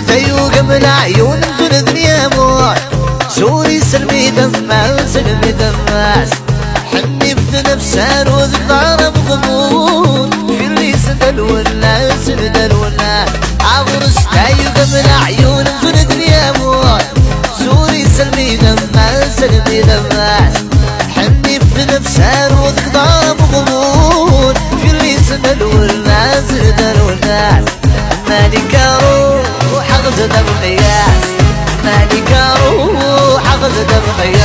تيو قبل عيون من الدنيا موت سوري سلمي دماس سلمي دماس حني بنفسان وذكرى بغمون في اللي سدل ولا سدل ولا عبرس تيو قبل عيون من الدنيا موت سوري سلمي دماس سلمي دماس حني بنفسان وذكرى بغمون في اللي سدل ولا سدل ولا مالك روح أخذ دم قياس مالك روح أخذ دم قياس